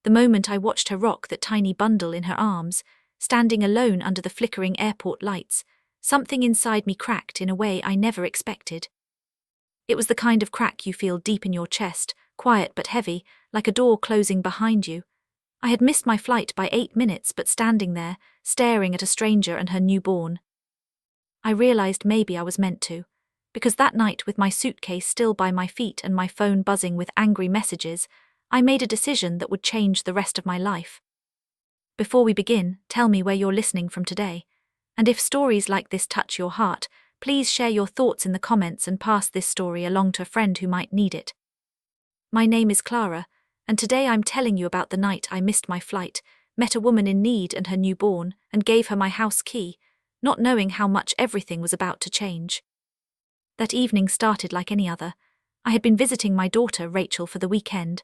The moment I watched her rock that tiny bundle in her arms, standing alone under the flickering airport lights, something inside me cracked in a way I never expected. It was the kind of crack you feel deep in your chest, quiet but heavy, like a door closing behind you. I had missed my flight by 8 minutes, but standing there, staring at a stranger and her newborn, I realized maybe I was meant to. Because that night, with my suitcase still by my feet and my phone buzzing with angry messages, I made a decision that would change the rest of my life. Before we begin, tell me where you're listening from today. And if stories like this touch your heart, please share your thoughts in the comments and pass this story along to a friend who might need it. My name is Clara, and today I'm telling you about the night I missed my flight, met a woman in need and her newborn, and gave her my house key, not knowing how much everything was about to change. That evening started like any other. I had been visiting my daughter, Rachel, for the weekend.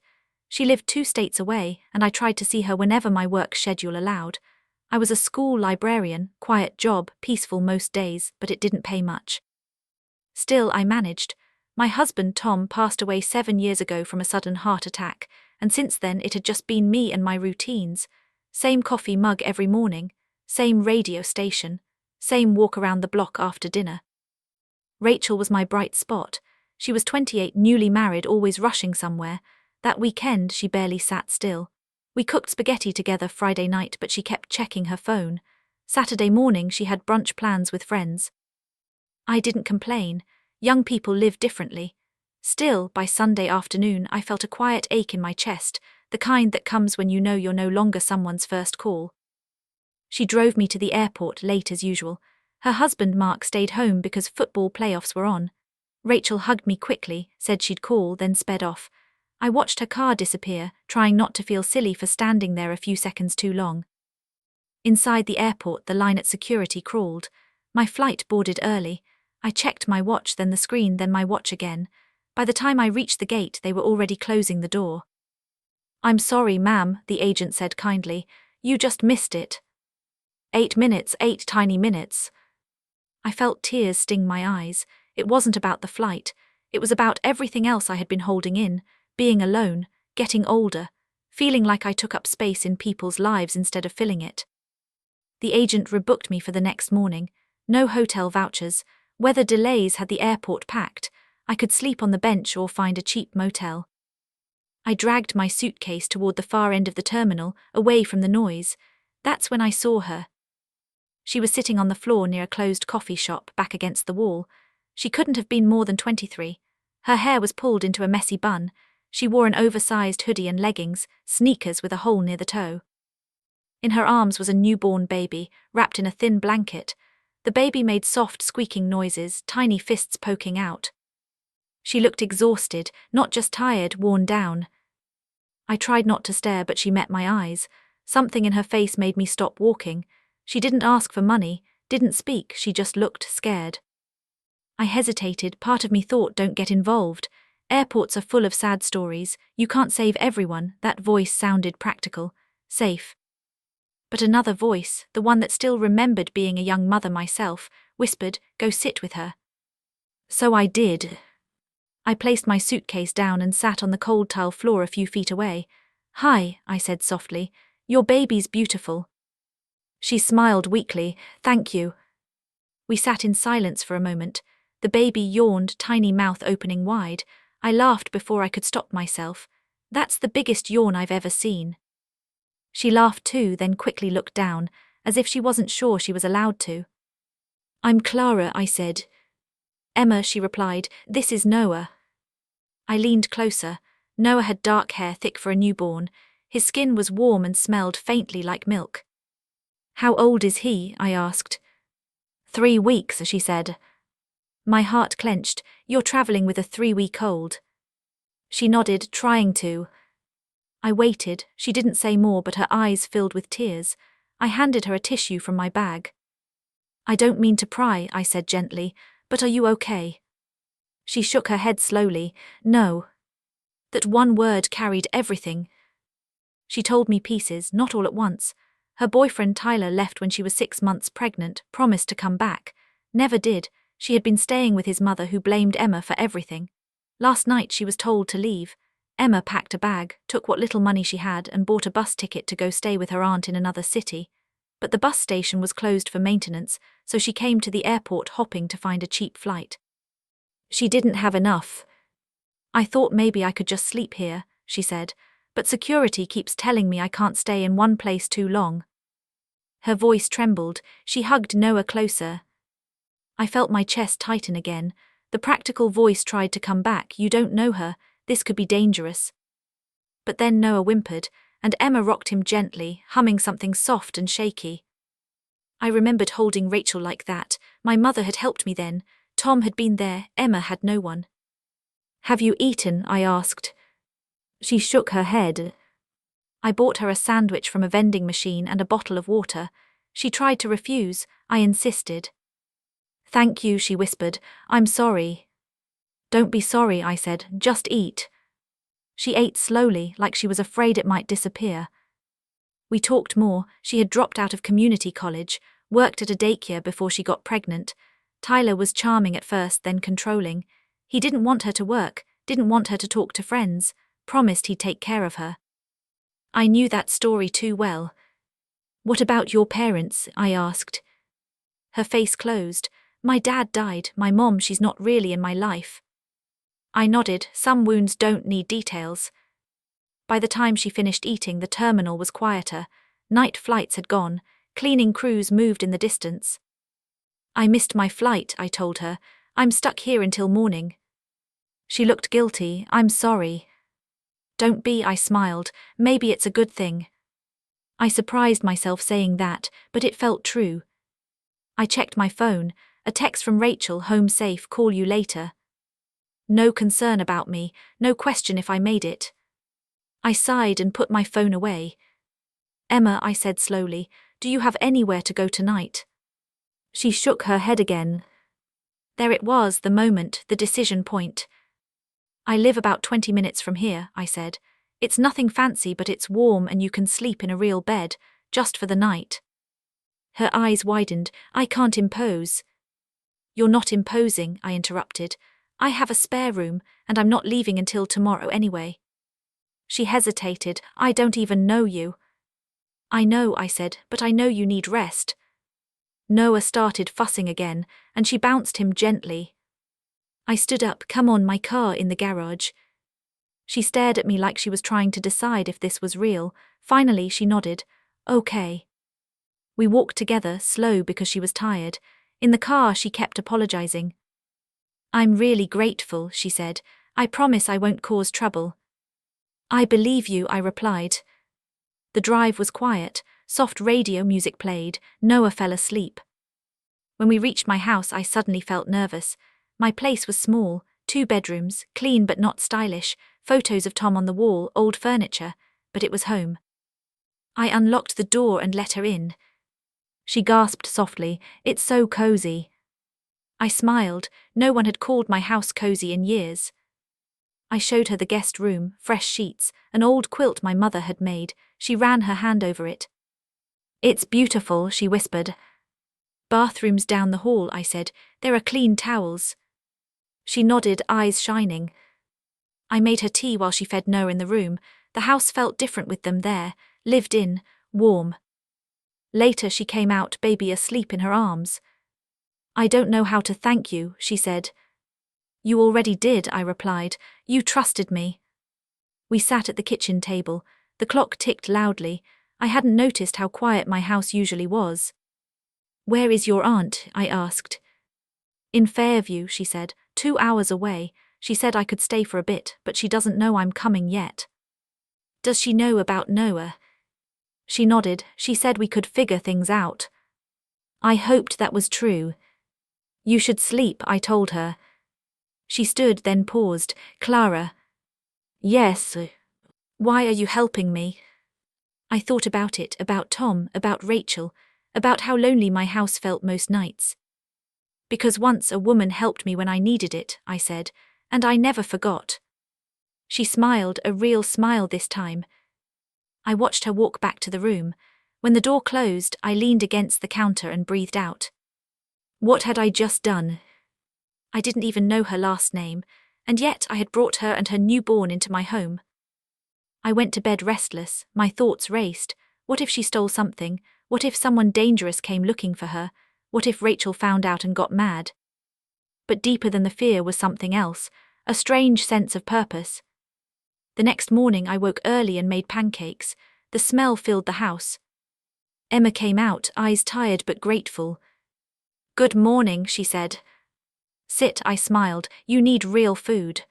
She lived 2 states away, and I tried to see her whenever my work schedule allowed. I was a school librarian, quiet job, peaceful most days, but it didn't pay much. Still, I managed. My husband, Tom, passed away 7 years ago from a sudden heart attack, and since then it had just been me and my routines. Same coffee mug every morning, same radio station, same walk around the block after dinner. Rachel was my bright spot. She was 28, newly married, always rushing somewhere. That weekend she barely sat still. We cooked spaghetti together Friday night, but she kept checking her phone. Saturday morning she had brunch plans with friends. I didn't complain. Young people live differently. Still, by Sunday afternoon I felt a quiet ache in my chest, the kind that comes when you know you're no longer someone's first call. She drove me to the airport late as usual. Her husband Mark stayed home because football playoffs were on. Rachel hugged me quickly, said she'd call, then sped off. I watched her car disappear, trying not to feel silly for standing there a few seconds too long. Inside the airport, the line at security crawled. My flight boarded early. I checked my watch, then the screen, then my watch again. By the time I reached the gate, they were already closing the door. "I'm sorry, ma'am," the agent said kindly. "You just missed it." 8 minutes, 8 tiny minutes. I felt tears sting my eyes. It wasn't about the flight. It was about everything else I had been holding in, being alone, getting older, feeling like I took up space in people's lives instead of filling it. The agent rebooked me for the next morning. No hotel vouchers. Weather delays had the airport packed. I could sleep on the bench or find a cheap motel. I dragged my suitcase toward the far end of the terminal, away from the noise. That's when I saw her. She was sitting on the floor near a closed coffee shop, back against the wall. She couldn't have been more than 23. Her hair was pulled into a messy bun. She wore an oversized hoodie and leggings, sneakers with a hole near the toe. In her arms was a newborn baby, wrapped in a thin blanket. The baby made soft, squeaking noises, tiny fists poking out. She looked exhausted, not just tired, worn down. I tried not to stare, but she met my eyes. Something in her face made me stop walking. She didn't ask for money, didn't speak, she just looked scared. I hesitated. Part of me thought, don't get involved. Airports are full of sad stories. You can't save everyone. That voice sounded practical, safe. But another voice, the one that still remembered being a young mother myself, whispered, "Go sit with her." So I did. I placed my suitcase down and sat on the cold tile floor a few feet away. "Hi," I said softly. "Your baby's beautiful." She smiled weakly. "Thank you." We sat in silence for a moment. The baby yawned, tiny mouth opening wide. I laughed before I could stop myself. That's the biggest yawn I've ever seen. She laughed too, then quickly looked down, as if she wasn't sure she was allowed to. "I'm Clara," I said. "Emma," she replied. "This is Noah." I leaned closer. Noah had dark hair, thick for a newborn. His skin was warm and smelled faintly like milk. "How old is he?" I asked. 3 weeks, she said. My heart clenched. "You're traveling with a 3-week-old." She nodded, trying to. I waited. She didn't say more, but her eyes filled with tears. I handed her a tissue from my bag. "I don't mean to pry," I said gently, "but are you okay?" She shook her head slowly. "No." That one word carried everything. She told me pieces, not all at once. Her boyfriend Tyler left when she was 6 months pregnant, promised to come back. Never did. She had been staying with his mother, who blamed Emma for everything. Last night she was told to leave. Emma packed a bag, took what little money she had, and bought a bus ticket to go stay with her aunt in another city. But the bus station was closed for maintenance, so she came to the airport hopping to find a cheap flight. She didn't have enough. I thought maybe I could just sleep here, she said, but security keeps telling me I can't stay in one place too long. Her voice trembled. She hugged Noah closer. I felt my chest tighten again. The practical voice tried to come back. You don't know her. This could be dangerous. But then Noah whimpered, and Emma rocked him gently, humming something soft and shaky. I remembered holding Rachel like that. My mother had helped me then. Tom had been there. Emma had no one. Have you eaten? I asked. She shook her head. I bought her a sandwich from a vending machine and a bottle of water. She tried to refuse. I insisted. Thank you, she whispered. I'm sorry. Don't be sorry, I said. Just eat. She ate slowly, like she was afraid it might disappear. We talked more. She had dropped out of community college, worked at a daycare before she got pregnant. Tyler was charming at first, then controlling. He didn't want her to work, didn't want her to talk to friends, promised he'd take care of her. I knew that story too well. What about your parents? I asked. Her face closed. My dad died. My mom, she's not really in my life. I nodded. Some wounds don't need details. By the time she finished eating, the terminal was quieter. Night flights had gone. Cleaning crews moved in the distance. I missed my flight, I told her. I'm stuck here until morning. She looked guilty. I'm sorry. Don't be, I smiled. Maybe it's a good thing. I surprised myself saying that, but it felt true. I checked my phone. A text from Rachel, home safe, call you later. No concern about me, no question if I made it. I sighed and put my phone away. Emma, I said slowly, do you have anywhere to go tonight? She shook her head again. There it was, the moment, the decision point. I live about 20 minutes from here, I said. It's nothing fancy, but it's warm and you can sleep in a real bed, just for the night. Her eyes widened. I can't impose. You're not imposing, I interrupted. I have a spare room, and I'm not leaving until tomorrow anyway. She hesitated. I don't even know you. I know, I said, but I know you need rest. Noah started fussing again, and she bounced him gently. I stood up. Come on, my car in the garage. She stared at me like she was trying to decide if this was real. Finally, she nodded. Okay. We walked together, slow because she was tired. In the car, she kept apologizing. I'm really grateful, she said. I promise I won't cause trouble. I believe you, I replied. The drive was quiet. Soft radio music played. Noah fell asleep. When we reached my house, I suddenly felt nervous. My place was small, 2 bedrooms, clean but not stylish, photos of Tom on the wall, old furniture, but it was home. I unlocked the door and let her in. She gasped softly, it's so cozy. I smiled. No one had called my house cozy in years. I showed her the guest room, fresh sheets, an old quilt my mother had made. She ran her hand over it. It's beautiful, she whispered. Bathroom's down the hall, I said. There are clean towels. She nodded, eyes shining. I made her tea while she fed Noah in the room. The house felt different with them there, lived in, warm. Later she came out, baby asleep in her arms. I don't know how to thank you, she said. You already did, I replied. You trusted me. We sat at the kitchen table. The clock ticked loudly. I hadn't noticed how quiet my house usually was. Where is your aunt? I asked. In Fairview, she said, 2 hours away. She said I could stay for a bit, but she doesn't know I'm coming yet. Does she know about Noah? She nodded. She said we could figure things out. I hoped that was true. You should sleep, I told her. She stood, then paused. Clara. Yes. Why are you helping me? I thought about it, about Tom, about Rachel, about how lonely my house felt most nights. Because once a woman helped me when I needed it, I said, and I never forgot. She smiled, a real smile this time. I watched her walk back to the room. When the door closed, I leaned against the counter and breathed out. What had I just done? I didn't even know her last name. and yet I had brought her and her newborn into my home. I went to bed restless, my thoughts raced. What if she stole something? What if someone dangerous came looking for her? What if Rachel found out and got mad? But deeper than the fear was something else, a strange sense of purpose. The next morning I woke early and made pancakes. The smell filled the house. Emma came out, eyes tired but grateful. "Good morning," she said. "Sit," I smiled. "You need real food."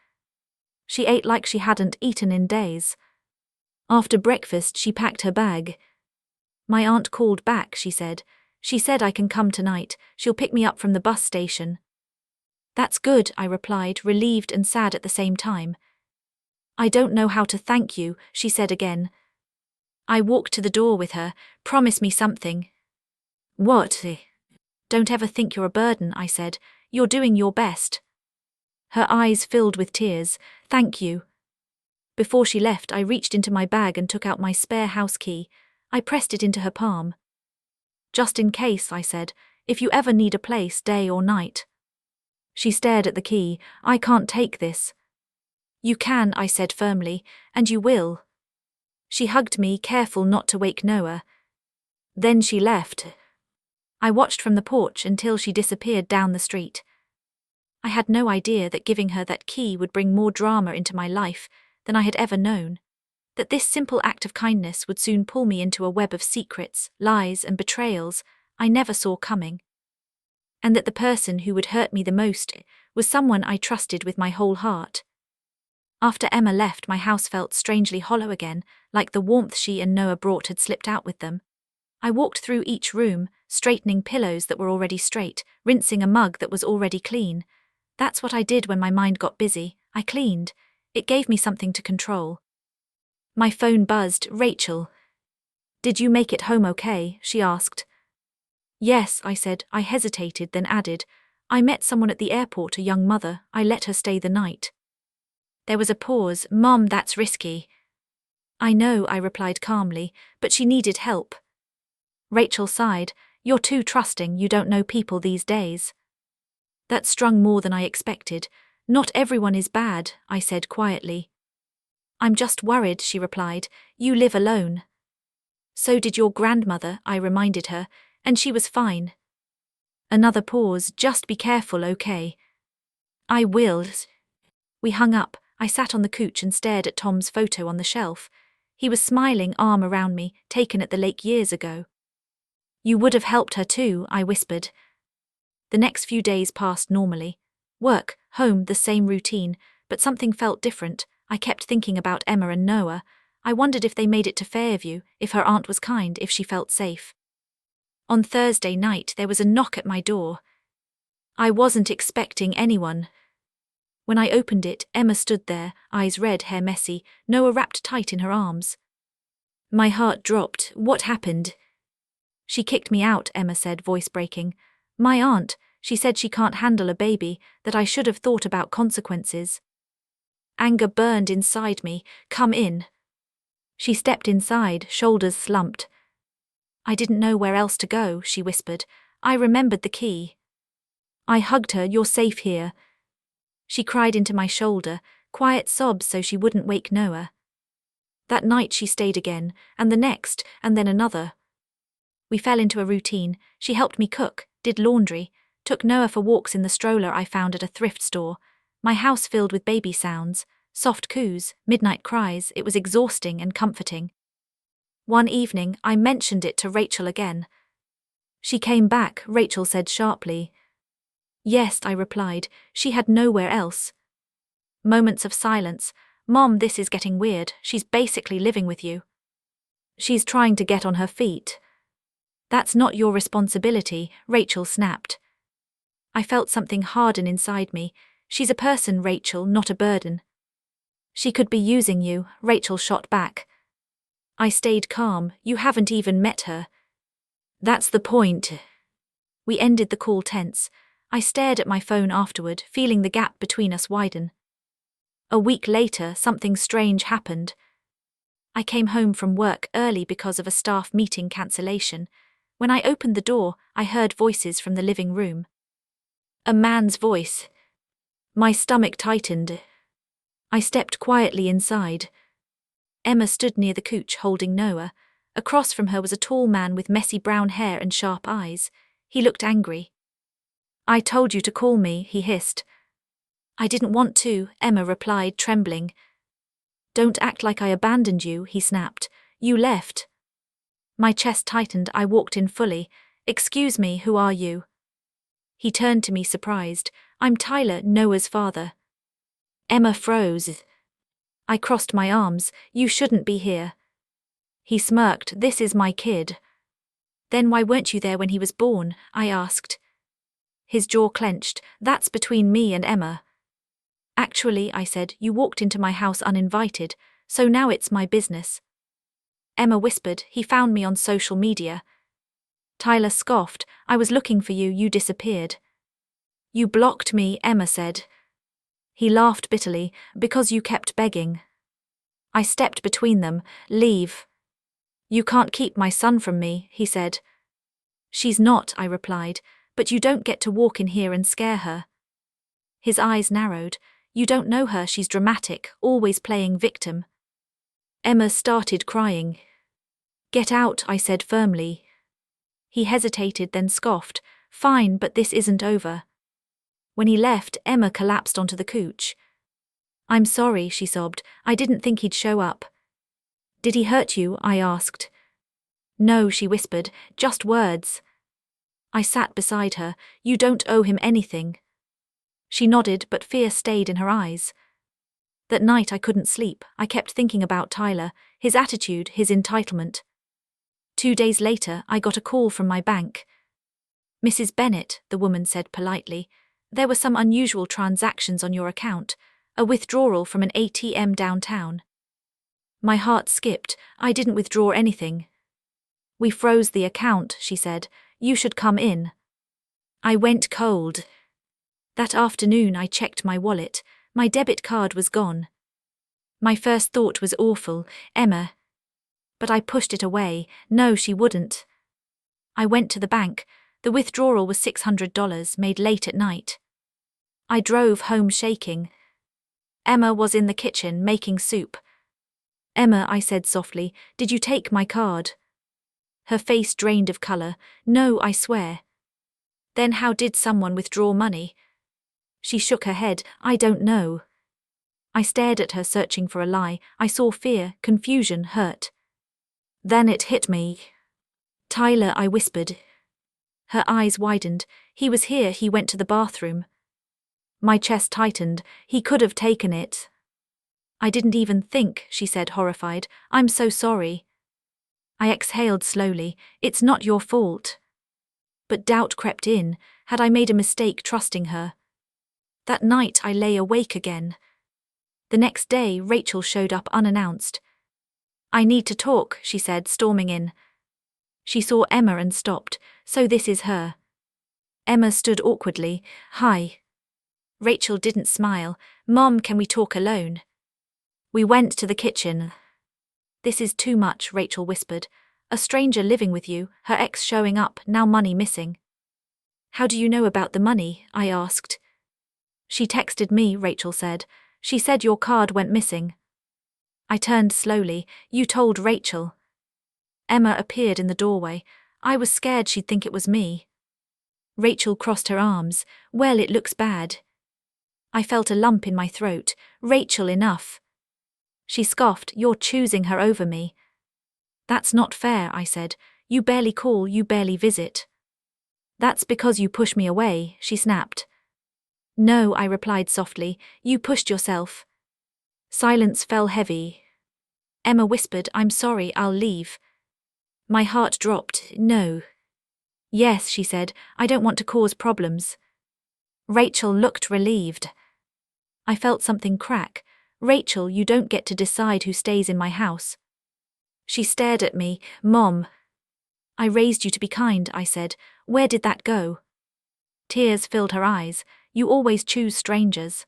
She ate like she hadn't eaten in days. After breakfast, she packed her bag. "My aunt called back," she said. "She said I can come tonight. She'll pick me up from the bus station." "That's good," I replied, relieved and sad at the same time. "I don't know how to thank you," she said again. I walked to the door with her. "Promise me something." "What?" "Don't ever think you're a burden," I said. "You're doing your best." Her eyes filled with tears. "Thank you." Before she left, I reached into my bag and took out my spare house key. I pressed it into her palm. "Just in case," I said, "if you ever need a place, day or night." She stared at the key. "I can't take this." "You can," I said firmly, "and you will." She hugged me, careful not to wake Noah. Then she left. I watched from the porch until she disappeared down the street. I had no idea that giving her that key would bring more drama into my life than I had ever known, that this simple act of kindness would soon pull me into a web of secrets, lies, and betrayals I never saw coming, and that the person who would hurt me the most was someone I trusted with my whole heart. After Emma left, my house felt strangely hollow again, like the warmth she and Noah brought had slipped out with them. I walked through each room, straightening pillows that were already straight, rinsing a mug that was already clean. That's what I did when my mind got busy. I cleaned. It gave me something to control. My phone buzzed. "Rachel." "Did you make it home okay?" she asked. "Yes," I said. I hesitated, then added, "I met someone at the airport, a young mother. I let her stay the night." There was a pause. "Mom, that's risky." "I know," I replied calmly, "but she needed help." Rachel sighed. "You're too trusting, you don't know people these days." That strung more than I expected. "Not everyone is bad," I said quietly. "I'm just worried," she replied. "You live alone." "So did your grandmother," I reminded her, "and she was fine." Another pause. "Just be careful, okay?" "I will." We hung up. I sat on the couch and stared at Tom's photo on the shelf. He was smiling, arm around me, taken at the lake years ago. "You would have helped her too," I whispered. The next few days passed normally. Work, home, the same routine, but something felt different. I kept thinking about Emma and Noah. I wondered if they made it to Fairview, if her aunt was kind, if she felt safe. On Thursday night, there was a knock at my door. I wasn't expecting anyone. When I opened it, Emma stood there, eyes red, hair messy, Noah wrapped tight in her arms. My heart dropped. "What happened?" "She kicked me out," Emma said, voice breaking. "My aunt, she said she can't handle a baby, that I should have thought about consequences." Anger burned inside me. "Come in." She stepped inside, shoulders slumped. "I didn't know where else to go," she whispered. "I remembered the key." I hugged her. "You're safe here." She cried into my shoulder, quiet sobs so she wouldn't wake Noah. That night she stayed again, and the next, and then another. We fell into a routine. She helped me cook, did laundry, took Noah for walks in the stroller I found at a thrift store. My house filled with baby sounds, soft coos, midnight cries. It was exhausting and comforting. One evening, I mentioned it to Rachel again. She came back, Rachel said sharply. "Yes," I replied. She had nowhere else. Moments of silence. "Mom, this is getting weird. She's basically living with you." "She's trying to get on her feet." "That's not your responsibility," Rachel snapped. I felt something harden inside me. "She's a person, Rachel, not a burden." "She could be using you," Rachel shot back. I stayed calm. "You haven't even met her." "That's the point." We ended the call tense. I stared at my phone afterward, feeling the gap between us widen. A week later, something strange happened. I came home from work early because of a staff meeting cancellation. When I opened the door, I heard voices from the living room. A man's voice. My stomach tightened. I stepped quietly inside. Emma stood near the couch holding Noah. Across from her was a tall man with messy brown hair and sharp eyes. He looked angry. I told you to call me, he hissed. I didn't want to, Emma replied, trembling. Don't act like I abandoned you, he snapped. You left. My chest tightened. I walked in fully. Excuse me, who are you? He turned to me surprised. I'm Tyler, Noah's father. Emma froze. I crossed my arms. You shouldn't be here. He smirked. This is my kid. Then why weren't you there when he was born? I asked. His jaw clenched. That's between me and Emma. Actually, I said, you walked into my house uninvited, so now it's my business. Emma whispered, he found me on social media. Tyler scoffed, I was looking for you, you disappeared. You blocked me, Emma said. He laughed bitterly, because you kept begging. I stepped between them. Leave. You can't keep my son from me, he said. She's not, I replied, but you don't get to walk in here and scare her. His eyes narrowed. You don't know her, she's dramatic, always playing victim. Emma started crying. Get out, I said firmly. He hesitated, then scoffed. Fine, but this isn't over. When he left, Emma collapsed onto the couch. I'm sorry, she sobbed. I didn't think he'd show up. Did he hurt you? I asked. No, she whispered, just words. I sat beside her. You don't owe him anything. She nodded, but fear stayed in her eyes. That night I couldn't sleep. I kept thinking about Tyler, his attitude, his entitlement. 2 days later, I got a call from my bank. Mrs. Bennett, the woman said politely, there were some unusual transactions on your account, a withdrawal from an ATM downtown. My heart skipped. I didn't withdraw anything. We froze the account, she said. You should come in. I went cold. That afternoon I checked my wallet. My debit card was gone. My first thought was awful, Emma. But I pushed it away. No, she wouldn't. I went to the bank. The withdrawal was $600, made late at night. I drove home shaking. Emma was in the kitchen making soup. Emma, I said softly, did you take my card? Her face drained of color. No, I swear. Then how did someone withdraw money? She shook her head. I don't know. I stared at her, searching for a lie. I saw fear, confusion, hurt. Then it hit me. Tyler, I whispered. Her eyes widened. He was here, he went to the bathroom. My chest tightened. He could have taken it. I didn't even think, she said, horrified. I'm so sorry. I exhaled slowly. It's not your fault. But doubt crept in. Had I made a mistake trusting her? That night I lay awake again. The next day Rachel showed up unannounced. I need to talk, she said, storming in. She saw Emma and stopped. So this is her. Emma stood awkwardly. Hi. Rachel didn't smile. Mom, can we talk alone? We went to the kitchen. This is too much, Rachel whispered. A stranger living with you, her ex showing up, now money missing. How do you know about the money? I asked. She texted me, Rachel said. She said your card went missing. I turned slowly. You told Rachel. Emma appeared in the doorway. I was scared she'd think it was me. Rachel crossed her arms. Well, it looks bad. I felt a lump in my throat. Rachel, enough. She scoffed. You're choosing her over me. That's not fair, I said. You barely call, you barely visit. That's because you push me away, she snapped. No, I replied softly. You pushed yourself. Silence fell heavy. Emma whispered, I'm sorry, I'll leave. My heart dropped. No. Yes, she said, I don't want to cause problems. Rachel looked relieved. I felt something crack. Rachel, you don't get to decide who stays in my house. She stared at me. Mom. I raised you to be kind, I said. Where did that go? Tears filled her eyes. You always choose strangers.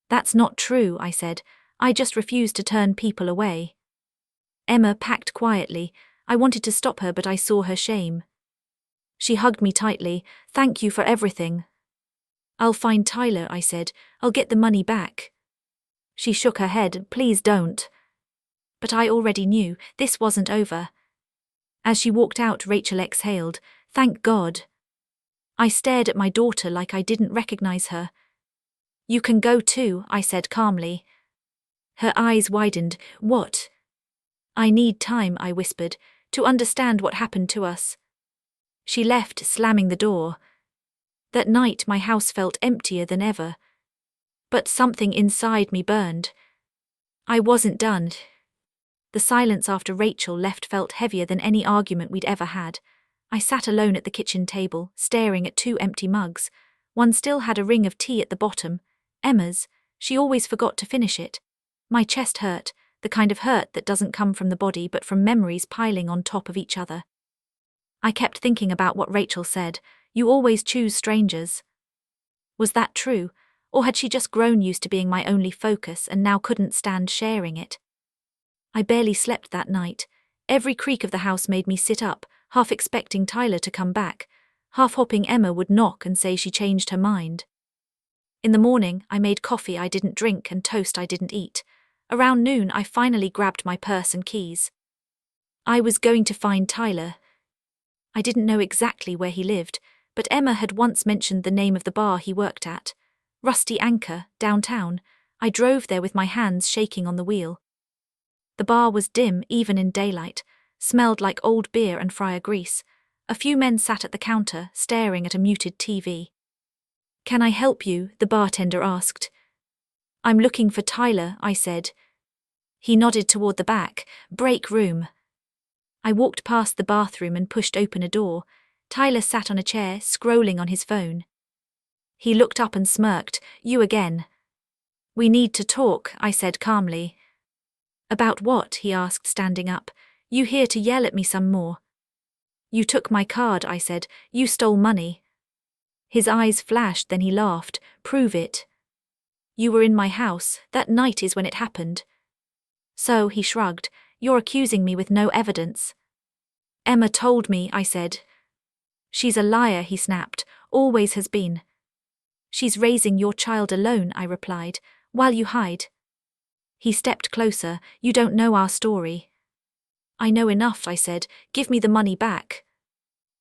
That's not true, I said. I just refuse to turn people away. Emma packed quietly. I wanted to stop her, but I saw her shame. She hugged me tightly. Thank you for everything. I'll find Tyler, I said. I'll get the money back. She shook her head. Please don't. But I already knew, this wasn't over. As she walked out, Rachel exhaled. Thank God. I stared at my daughter like I didn't recognize her. You can go too, I said calmly. Her eyes widened. What? I need time, I whispered, to understand what happened to us. She left, slamming the door. That night my house felt emptier than ever. But something inside me burned. I wasn't done. The silence after Rachel left felt heavier than any argument we'd ever had. I sat alone at the kitchen table, staring at 2 empty mugs. One still had a ring of tea at the bottom. Emma's. She always forgot to finish it. My chest hurt, the kind of hurt that doesn't come from the body but from memories piling on top of each other. I kept thinking about what Rachel said. You always choose strangers. Was that true, or had she just grown used to being my only focus and now couldn't stand sharing it? I barely slept that night. Every creak of the house made me sit up, half expecting Tyler to come back, half hoping Emma would knock and say she changed her mind. In the morning, I made coffee I didn't drink and toast I didn't eat. Around noon, I finally grabbed my purse and keys. I was going to find Tyler. I didn't know exactly where he lived, but Emma had once mentioned the name of the bar he worked at. Rusty Anchor, downtown. I drove there with my hands shaking on the wheel. The bar was dim even in daylight, smelled like old beer and fryer grease. A few men sat at the counter, staring at a muted TV. Can I help you? The bartender asked. I'm looking for Tyler, I said. He nodded toward the back, break room. I walked past the bathroom and pushed open a door. Tyler sat on a chair, scrolling on his phone. He looked up and smirked. You again. We need to talk, I said calmly. About what? He asked, standing up. You here to yell at me some more? You took my card, I said. You stole money. His eyes flashed, then he laughed. Prove it. You were in my house. That night is when it happened. So, he shrugged, you're accusing me with no evidence. Emma told me, I said. She's a liar, he snapped. Always has been. She's raising your child alone, I replied, while you hide. He stepped closer. You don't know our story. I know enough, I said. Give me the money back.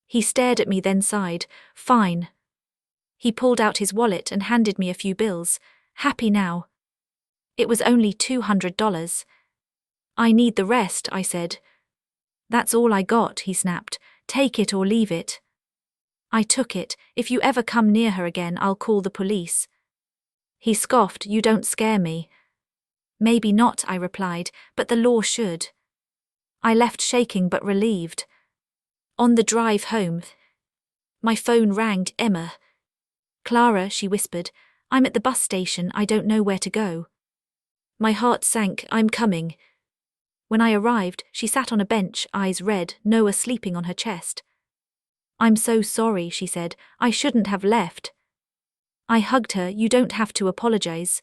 He stared at me, then sighed. Fine. He pulled out his wallet and handed me a few bills. Happy now? It was only $200. I need the rest, I said. That's all I got, he snapped. Take it or leave it. I took it. If you ever come near her again, I'll call the police. He scoffed. You don't scare me. Maybe not, I replied, but the law should. I left shaking but relieved. On the drive home, my phone rang. Emma. Clara, she whispered. I'm at the bus station. I don't know where to go. My heart sank. I'm coming. When I arrived, she sat on a bench, eyes red, Noah sleeping on her chest. I'm so sorry, she said. I shouldn't have left. I hugged her. You don't have to apologize.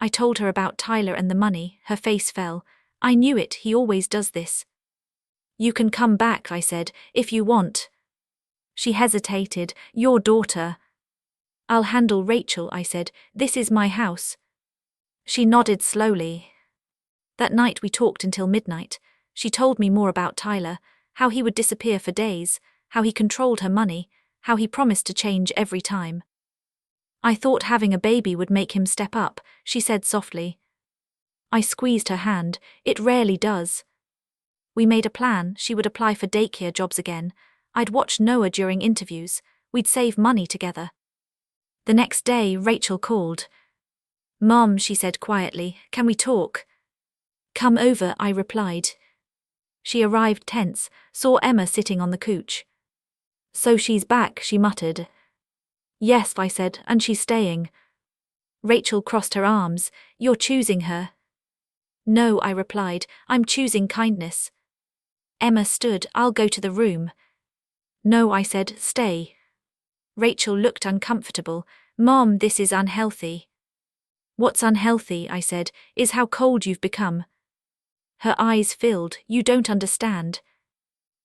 I told her about Tyler and the money. Her face fell. I knew it. He always does this. You can come back, I said, if you want. She hesitated. Your daughter. I'll handle Rachel, I said. This is my house. She nodded slowly. That night we talked until midnight. She told me more about Tyler, how he would disappear for days, how he controlled her money, how he promised to change every time. I thought having a baby would make him step up, she said softly. I squeezed her hand. It rarely does. We made a plan. She would apply for daycare jobs again. I'd watch Noah during interviews. We'd save money together. The next day, Rachel called. Mom, she said quietly, can we talk? Come over, I replied. She arrived tense, saw Emma sitting on the couch. So she's back, she muttered. Yes, I said, and she's staying. Rachel crossed her arms. You're choosing her. No, I replied, I'm choosing kindness. Emma stood. I'll go to the room. No, I said, stay. Rachel looked uncomfortable. Mom, this is unhealthy. What's unhealthy, I said, is how cold you've become. Her eyes filled. You don't understand.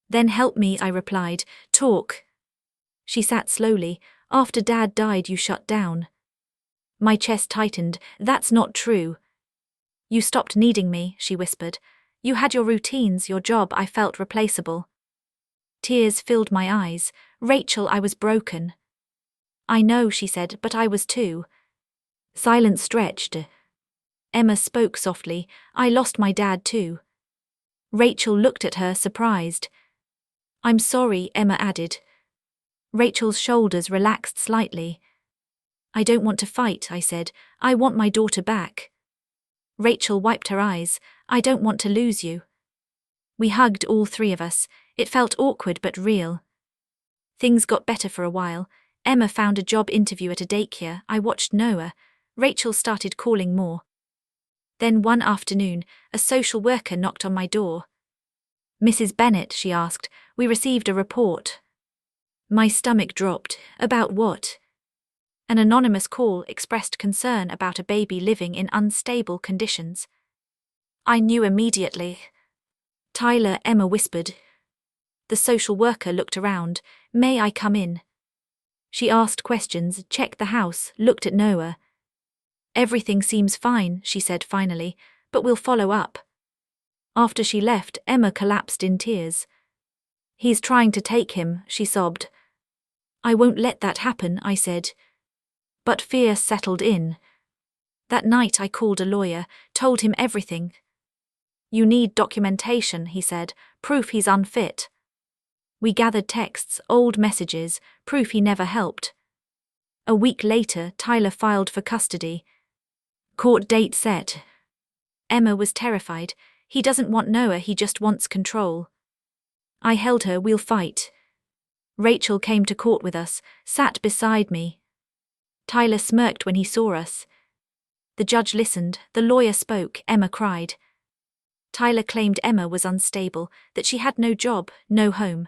Then help me, I replied. Talk. She sat slowly. After Dad died, you shut down. My chest tightened. That's not true. You stopped needing me, she whispered. You had your routines, your job. I felt replaceable. Tears filled my eyes. Rachel, I was broken. I know, she said, but I was too. Silence stretched. Emma spoke softly. I lost my dad too. Rachel looked at her, surprised. I'm sorry, Emma added. Rachel's shoulders relaxed slightly. I don't want to fight, I said. I want my daughter back. Rachel wiped her eyes. I don't want to lose you. We hugged, all three of us. It felt awkward but real. Things got better for a while. Emma found a job interview at a daycare. I watched Noah. Rachel started calling more. Then one afternoon, a social worker knocked on my door. Mrs. Bennett, she asked, we received a report. My stomach dropped. About what? An anonymous call expressed concern about a baby living in unstable conditions. I knew immediately. Tyler, Emma whispered. The social worker looked around. May I come in? She asked questions, checked the house, looked at Noah. Everything seems fine, she said finally, but we'll follow up. After she left, Emma collapsed in tears. He's trying to take him, she sobbed. I won't let that happen, I said. But fear settled in. That night I called a lawyer, told him everything. You need documentation, he said, proof he's unfit. We gathered texts, old messages, proof he never helped. A week later, Tyler filed for custody. Court date set. Emma was terrified. He doesn't want Noah, he just wants control. I held her, we'll fight. Rachel came to court with us, sat beside me. Tyler smirked when he saw us. The judge listened, the lawyer spoke, Emma cried. Tyler claimed Emma was unstable, that she had no job, no home.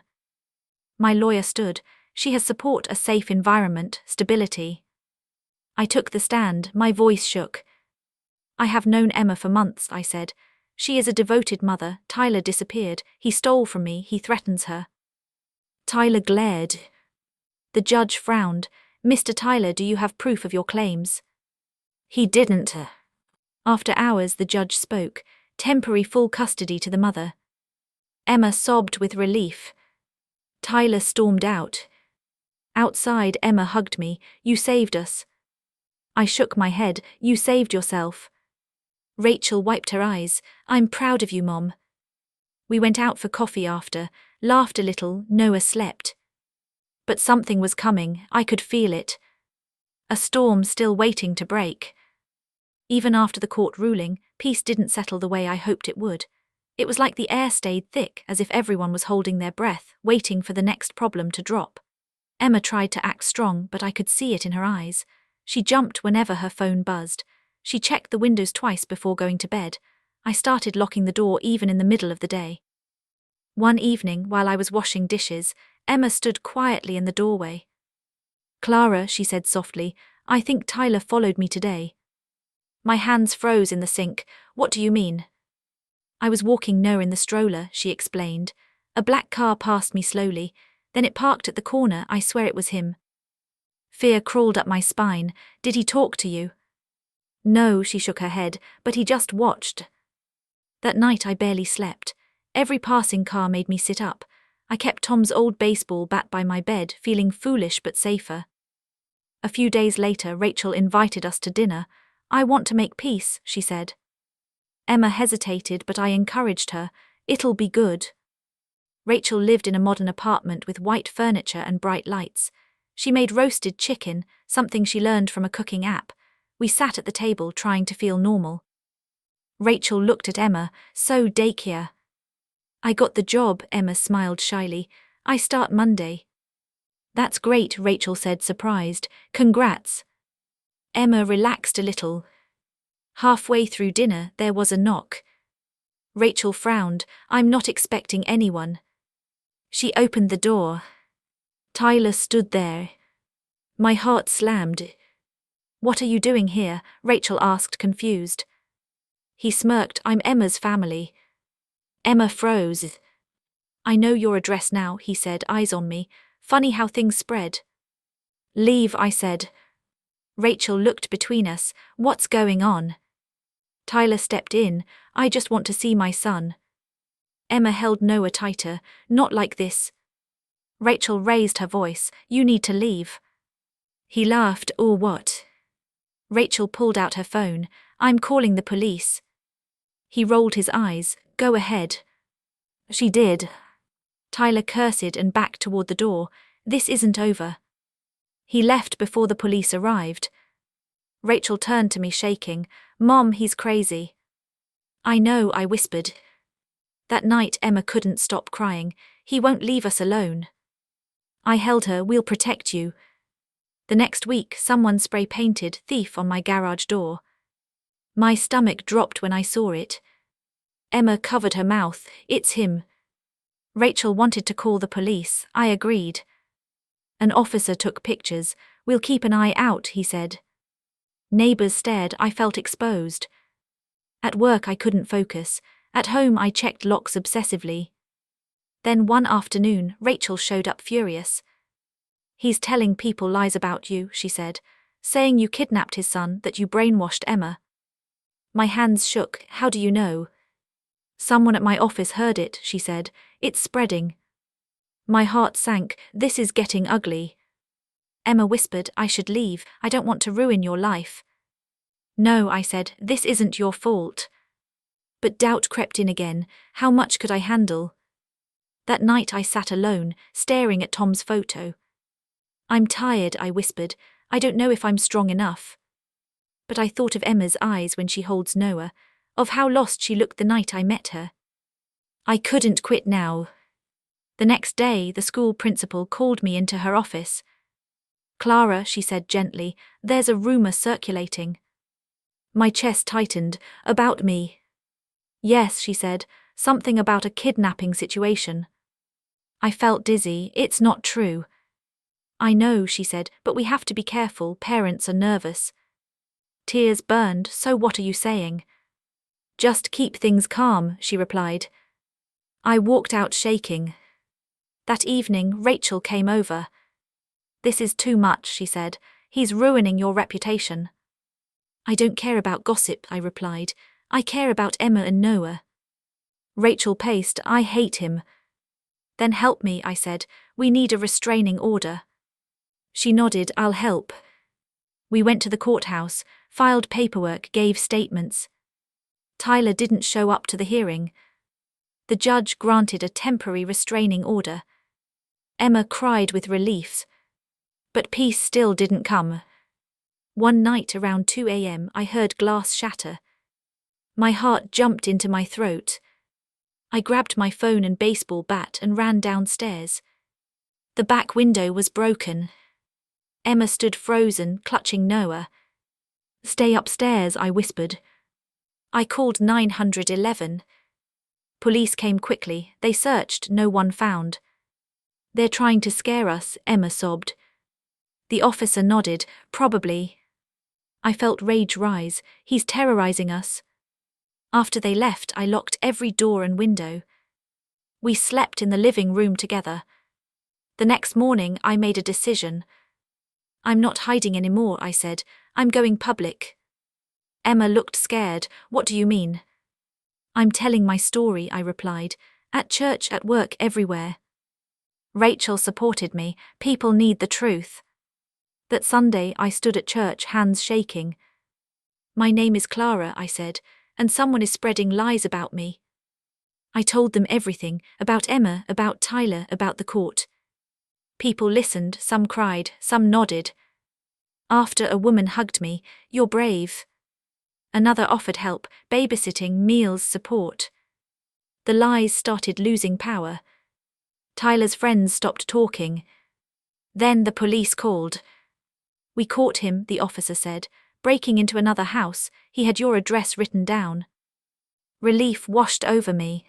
My lawyer stood. She has support, a safe environment, stability. I took the stand, my voice shook. I have known Emma for months, I said. She is a devoted mother. Tyler disappeared. He stole from me, he threatens her. Tyler glared. The judge frowned. Mr. Tyler, do you have proof of your claims? He didn't. After hours, the judge spoke. Temporary full custody to the mother. Emma sobbed with relief. Tyler stormed out. Outside, Emma hugged me. You saved us. I shook my head. You saved yourself. Rachel wiped her eyes. I'm proud of you, Mom. We went out for coffee after, laughed a little. Noah slept. But something was coming, I could feel it. A storm still waiting to break. Even after the court ruling, peace didn't settle the way I hoped it would. It was like the air stayed thick, as if everyone was holding their breath, waiting for the next problem to drop. Emma tried to act strong, but I could see it in her eyes. She jumped whenever her phone buzzed. She checked the windows twice before going to bed. I started locking the door even in the middle of the day. One evening, while I was washing dishes, Emma stood quietly in the doorway. Clara, she said softly, I think Tyler followed me today. My hands froze in the sink. What do you mean? I was walking Noah in the stroller, she explained. A black car passed me slowly. Then it parked at the corner. I swear it was him. Fear crawled up my spine. Did he talk to you? No, she shook her head, but he just watched. That night I barely slept. Every passing car made me sit up. I kept Tom's old baseball bat by my bed, feeling foolish but safer. A few days later, Rachel invited us to dinner. I want to make peace, she said. Emma hesitated, but I encouraged her. It'll be good. Rachel lived in a modern apartment with white furniture and bright lights. She made roasted chicken, something she learned from a cooking app. We sat at the table trying to feel normal. Rachel looked at Emma. So daycare. I got the job, Emma smiled shyly. I start Monday. That's great, Rachel said, surprised. Congrats. Emma relaxed a little. Halfway through dinner, there was a knock. Rachel frowned. I'm not expecting anyone. She opened the door. Tyler stood there. My heart slammed. What are you doing here? Rachel asked, confused. He smirked. I'm Emma's family. Emma froze. I know your address now, he said, eyes on me. Funny how things spread. Leave, I said. Rachel looked between us. What's going on? Tyler stepped in. I just want to see my son. Emma held Noah tighter. Not like this. Rachel raised her voice. You need to leave. He laughed. Or what? Rachel pulled out her phone. I'm calling the police. He rolled his eyes. Go ahead. She did. Tyler cursed and backed toward the door. This isn't over. He left before the police arrived. Rachel turned to me shaking. Mom, he's crazy. I know, I whispered. That night Emma couldn't stop crying. He won't leave us alone. I held her. We'll protect you. The next week someone spray-painted thief on my garage door. My stomach dropped when I saw it. Emma covered her mouth. It's him. Rachel wanted to call the police. I agreed. An officer took pictures. We'll keep an eye out, he said. Neighbors stared. I felt exposed. At work I couldn't focus. At home I checked locks obsessively. Then one afternoon Rachel showed up furious. He's telling people lies about you, she said, saying you kidnapped his son, that you brainwashed Emma. My hands shook. How do you know? Someone at my office heard it, she said. It's spreading. My heart sank. This is getting ugly. Emma whispered, I should leave. I don't want to ruin your life. No, I said, this isn't your fault. But doubt crept in again. How much could I handle? That night I sat alone, staring at Tom's photo. I'm tired, I whispered. I don't know if I'm strong enough. But I thought of Emma's eyes when she holds Noah, of how lost she looked the night I met her. I couldn't quit now. The next day, the school principal called me into her office. Clara, she said gently, there's a rumor circulating. My chest tightened. About me. Yes, she said, something about a kidnapping situation. I felt dizzy. It's not true. I know, she said, but we have to be careful. Parents are nervous. Tears burned. So what are you saying? Just keep things calm, she replied. I walked out shaking. That evening, Rachel came over. This is too much, she said. He's ruining your reputation. I don't care about gossip, I replied. I care about Emma and Noah. Rachel paced. I hate him. Then help me, I said. We need a restraining order. She nodded. I'll help. We went to the courthouse, filed paperwork, gave statements. Tyler didn't show up to the hearing. The judge granted a temporary restraining order. Emma cried with relief. But peace still didn't come. One night around 2 a.m. I heard glass shatter. My heart jumped into my throat. I grabbed my phone and baseball bat and ran downstairs. The back window was broken. Emma stood frozen, clutching Noah. Stay upstairs, I whispered. I called 911. Police came quickly. They searched, no one found. They're trying to scare us, Emma sobbed. The officer nodded. Probably. I felt rage rise. He's terrorizing us. After they left, I locked every door and window. We slept in the living room together. The next morning, I made a decision. I'm not hiding anymore, I said. I'm going public. Emma looked scared. What do you mean? I'm telling my story, I replied. At church, at work, everywhere. Rachel supported me. People need the truth. That Sunday, I stood at church, hands shaking. My name is Clara, I said, and someone is spreading lies about me. I told them everything, about Emma, about Tyler, about the court. People listened, some cried, some nodded. After, a woman hugged me. You're brave. Another offered help, babysitting, meals, support. The lies started losing power. Tyler's friends stopped talking. Then the police called. We caught him, the officer said, breaking into another house. He had your address written down. Relief washed over me.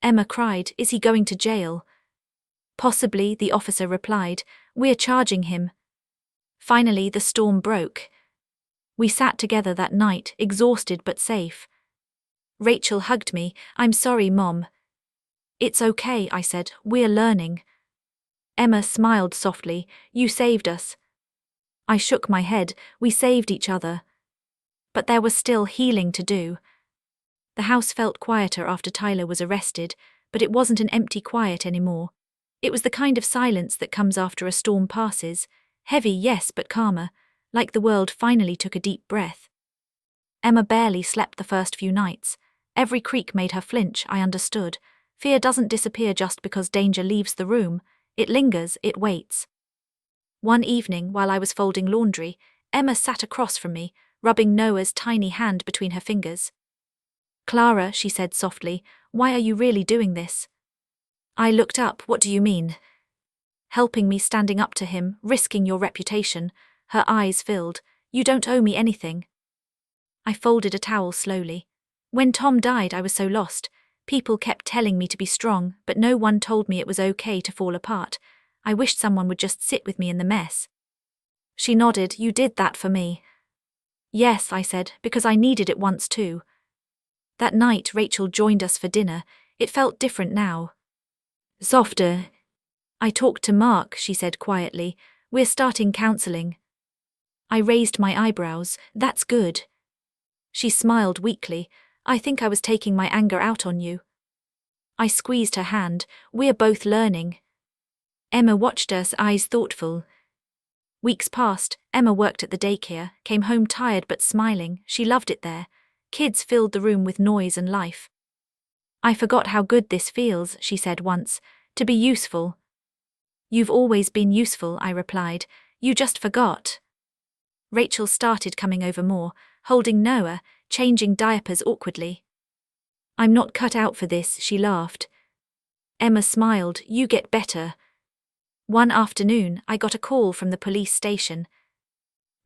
Emma cried, is he going to jail? Possibly, the officer replied. We're charging him. Finally, the storm broke. We sat together that night, exhausted but safe. Rachel hugged me. I'm sorry, Mom. It's okay, I said. We're learning. Emma smiled softly. You saved us. I shook my head. We saved each other. But there was still healing to do. The house felt quieter after Tyler was arrested, but it wasn't an empty quiet anymore. It was the kind of silence that comes after a storm passes. Heavy, yes, but calmer, like the world finally took a deep breath. Emma barely slept the first few nights. Every creak made her flinch, I understood. Fear doesn't disappear just because danger leaves the room. It lingers, it waits. One evening, while I was folding laundry, Emma sat across from me, rubbing Noah's tiny hand between her fingers. "Clara," she said softly, "why are you really doing this?" I looked up. "What do you mean?" "Helping me, standing up to him, risking your reputation." Her eyes filled. "You don't owe me anything." I folded a towel slowly. When Tom died, I was so lost. People kept telling me to be strong, but no one told me it was okay to fall apart. I wished someone would just sit with me in the mess. She nodded. "You did that for me." "Yes," I said, "because I needed it once too." That night, Rachel joined us for dinner. It felt different now. "Softer." "I talked to Mark," she said quietly. "We're starting counseling." I raised my eyebrows. "That's good." She smiled weakly. "I think I was taking my anger out on you." I squeezed her hand. "We're both learning." Emma watched us, eyes thoughtful. Weeks passed. Emma worked at the daycare, came home tired but smiling. She loved it there. Kids filled the room with noise and life. "I forgot how good this feels," she said once, "to be useful." "You've always been useful," I replied. "You just forgot." Rachel started coming over more, holding Noah, changing diapers awkwardly. "I'm not cut out for this," she laughed. Emma smiled. "You get better." One afternoon, I got a call from the police station.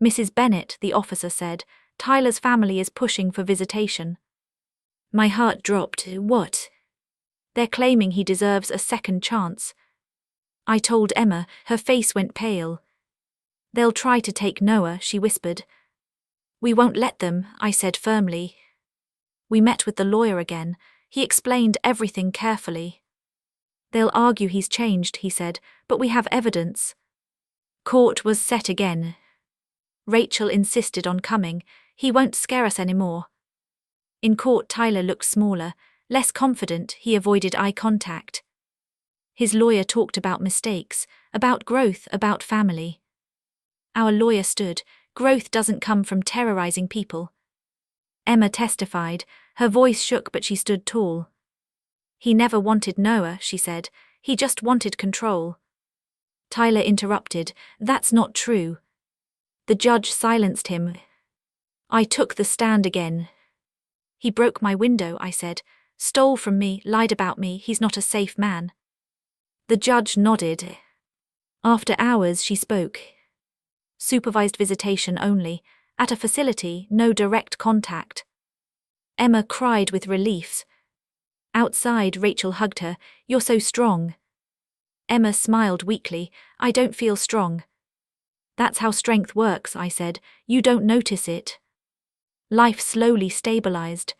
"Mrs. Bennett," the officer said, "Tyler's family is pushing for visitation." My heart dropped. "What?" "They're claiming he deserves a second chance." I told Emma. Her face went pale. "They'll try to take Noah," she whispered. "We won't let them," I said firmly. We met with the lawyer again. He explained everything carefully. "They'll argue he's changed," he said, "but we have evidence." Court was set again. Rachel insisted on coming. "He won't scare us anymore." In court, Tyler looked smaller, less confident. He avoided eye contact. His lawyer talked about mistakes, about growth, about family. Our lawyer stood. "Growth doesn't come from terrorizing people." Emma testified. Her voice shook, but she stood tall. "He never wanted Noah," she said. "He just wanted control." Tyler interrupted. "That's not true." The judge silenced him. I took the stand again. "He broke my window," I said. "Stole from me, lied about me. He's not a safe man." The judge nodded. After hours, she spoke. "Supervised visitation only. At a facility, no direct contact." Emma cried with relief. Outside, Rachel hugged her. "You're so strong." Emma smiled weakly. "I don't feel strong." "That's how strength works," I said. "You don't notice it." Life slowly stabilized.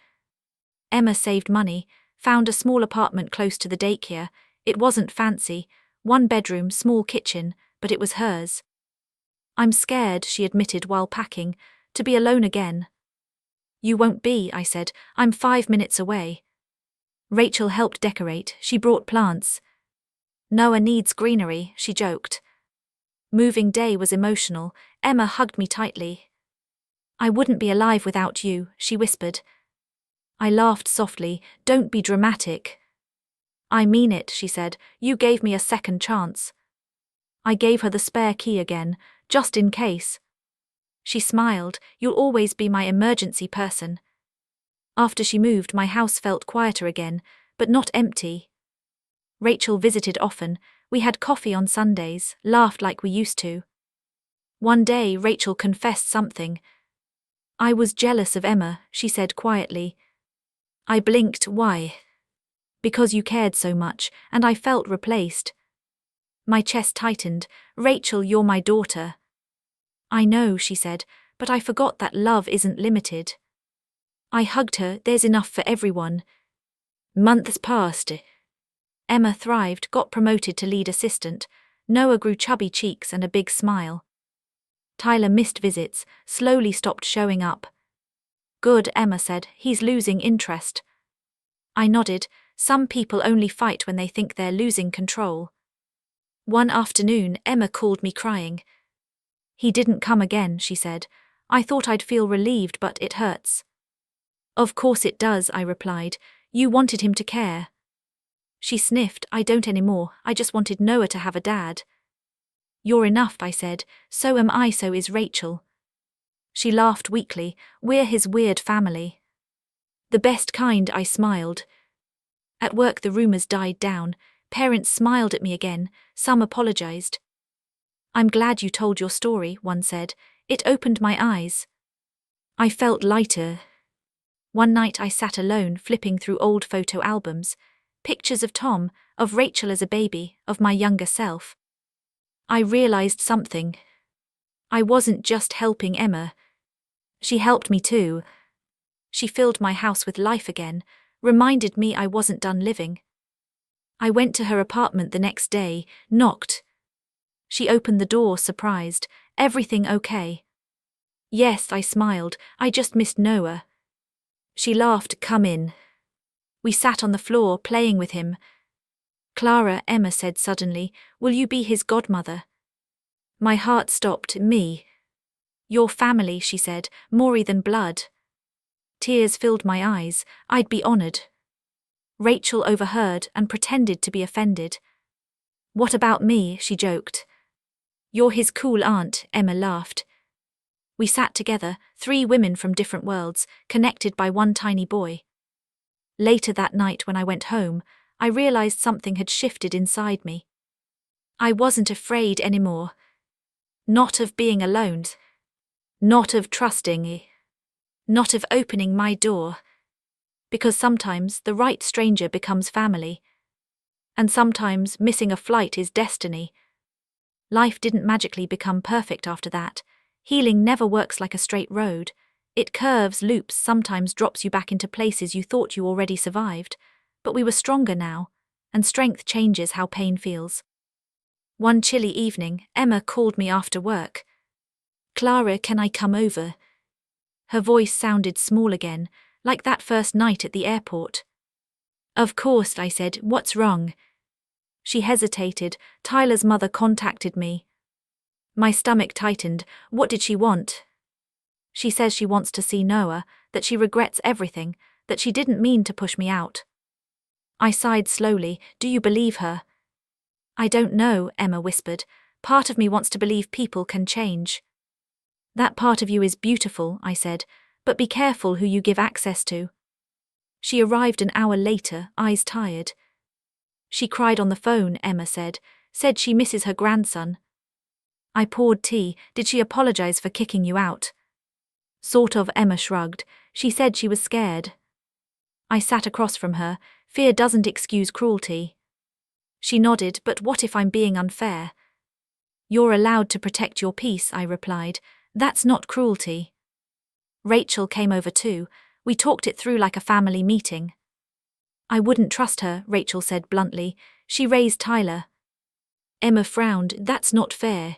Emma saved money, found a small apartment close to the daycare. It wasn't fancy, 1 bedroom, small kitchen, but it was hers. "I'm scared," she admitted while packing, "to be alone again." "You won't be," I said. "I'm 5 minutes away." Rachel helped decorate. She brought plants. "Noah needs greenery," she joked. Moving day was emotional. Emma hugged me tightly. "I wouldn't be alive without you," she whispered. I laughed softly. "Don't be dramatic." "I mean it," she said. "You gave me a second chance." I gave her the spare key again, just in case. She smiled. "You'll always be my emergency person." After she moved, my house felt quieter again, but not empty. Rachel visited often. We had coffee on Sundays, laughed like we used to. One day, Rachel confessed something. "I was jealous of Emma," she said quietly. I blinked. "Why?" "Because you cared so much, and I felt replaced." My chest tightened. "Rachel, you're my daughter." "I know," she said, "but I forgot that love isn't limited." I hugged her. "There's enough for everyone." Months passed. Emma thrived, got promoted to lead assistant. Noah grew chubby cheeks and a big smile. Tyler missed visits, slowly stopped showing up. Good, Emma said, he's losing interest. I nodded. Some people only fight when they think they're losing control. One afternoon, Emma called me crying. He didn't come again, she said. I thought I'd feel relieved, but it hurts. Of course it does, I replied. You wanted him to care. She sniffed. I don't anymore. I just wanted Noah to have a dad. You're enough, I said. So am I, so is Rachel. She laughed weakly. We're his weird family. The best kind, I smiled. At work the rumors died down. Parents smiled at me again. Some apologized. I'm glad you told your story, one said. It opened my eyes. I felt lighter. One night I sat alone, flipping through old photo albums. Pictures of Tom, of Rachel as a baby, of my younger self. I realized something. I wasn't just helping Emma. She helped me too. She filled my house with life again, reminded me I wasn't done living. I went to her apartment the next day, knocked. She opened the door, surprised. Everything okay? Yes, I smiled. I just missed Noah. She laughed. Come in. We sat on the floor, playing with him. Clara, Emma said suddenly, will you be his godmother? My heart stopped. Me. Your family, she said, more than blood. Tears filled my eyes. I'd be honored. Rachel overheard and pretended to be offended. What about me? She joked. You're his cool aunt, Emma laughed. We sat together, 3 women from different worlds, connected by one tiny boy. Later that night when I went home, I realized something had shifted inside me. I wasn't afraid anymore. Not of being alone. Not of trusting. Not of opening my door. Because sometimes the right stranger becomes family. And sometimes missing a flight is destiny. Life didn't magically become perfect after that. Healing never works like a straight road. It curves, loops, sometimes drops you back into places you thought you already survived. But we were stronger now, and strength changes how pain feels. One chilly evening, Emma called me after work. Clara, can I come over? Her voice sounded small again, like that first night at the airport. Of course, I said. What's wrong? She hesitated. Tyler's mother contacted me. My stomach tightened. What did she want? She says she wants to see Noah, that she regrets everything, that she didn't mean to push me out. I sighed slowly. Do you believe her? I don't know, Emma whispered. Part of me wants to believe people can change. That part of you is beautiful, I said, but be careful who you give access to. She arrived an hour later, eyes tired. She cried on the phone, Emma said she misses her grandson. I poured tea. Did she apologize for kicking you out? Sort of, Emma shrugged. She said she was scared. I sat across from her. Fear doesn't excuse cruelty. She nodded. But what if I'm being unfair? You're allowed to protect your peace, I replied. That's not cruelty. Rachel came over too. We talked it through like a family meeting. I wouldn't trust her, Rachel said bluntly. She raised Tyler. Emma frowned. That's not fair.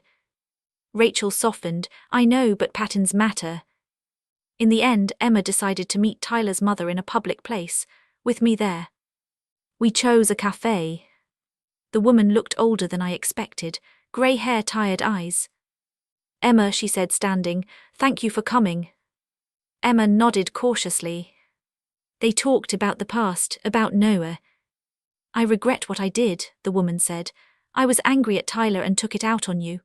Rachel softened. I know, but patterns matter. In the end, Emma decided to meet Tyler's mother in a public place, with me there. We chose a cafe. The woman looked older than I expected, grey hair, tired eyes. Emma, she said, standing, thank you for coming. Emma nodded cautiously. They talked about the past, about Noah. I regret what I did, the woman said. I was angry at Tyler and took it out on you.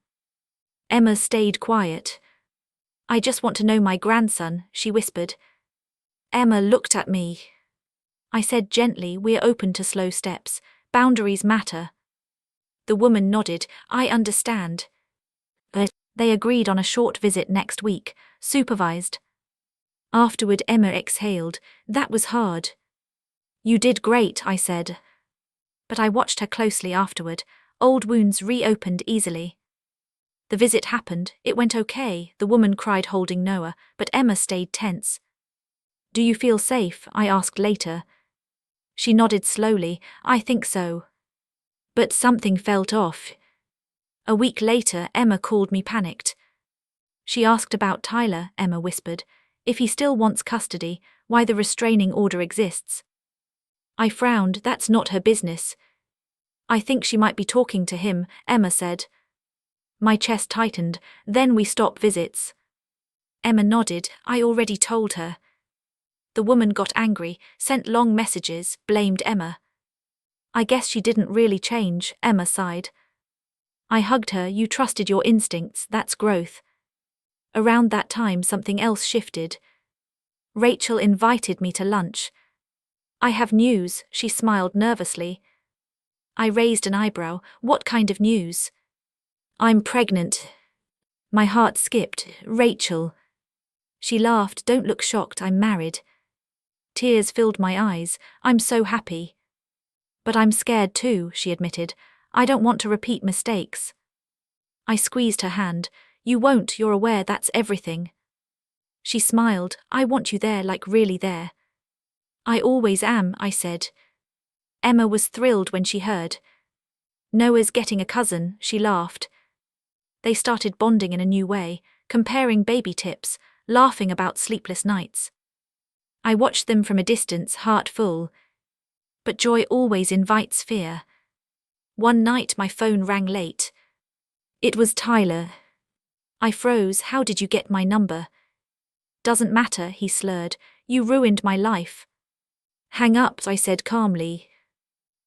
Emma stayed quiet. I just want to know my grandson, she whispered. Emma looked at me. I said gently, we're open to slow steps. Boundaries matter. The woman nodded. I understand. They agreed on a short visit next week, supervised. Afterward, Emma exhaled. That was hard. You did great, I said. But I watched her closely afterward. Old wounds reopened easily. The visit happened. It went okay. The woman cried holding Noah, but Emma stayed tense. Do you feel safe? I asked later. She nodded slowly. I think so. But something felt off. A week later, Emma called me panicked. She asked about Tyler, Emma whispered. If he still wants custody, why the restraining order exists. I frowned. That's not her business. I think she might be talking to him, Emma said. My chest tightened. Then we stop visits. Emma nodded. I already told her. The woman got angry, sent long messages, blamed Emma. I guess she didn't really change, Emma sighed. I hugged her. You trusted your instincts, that's growth. Around that time something else shifted. Rachel invited me to lunch. I have news, she smiled nervously. I raised an eyebrow. What kind of news? I'm pregnant. My heart skipped. Rachel. She laughed. Don't look shocked, I'm married. Tears filled my eyes. I'm so happy. But I'm scared too, she admitted. I don't want to repeat mistakes. I squeezed her hand. You won't, you're aware that's everything. She smiled. I want you there, like really there. I always am, I said. Emma was thrilled when she heard. Noah's getting a cousin, she laughed. They started bonding in a new way, comparing baby tips, laughing about sleepless nights. I watched them from a distance, heart full. But joy always invites fear. One night my phone rang late. It was Tyler. I froze. How did you get my number? Doesn't matter, he slurred. You ruined my life. Hang up, I said calmly.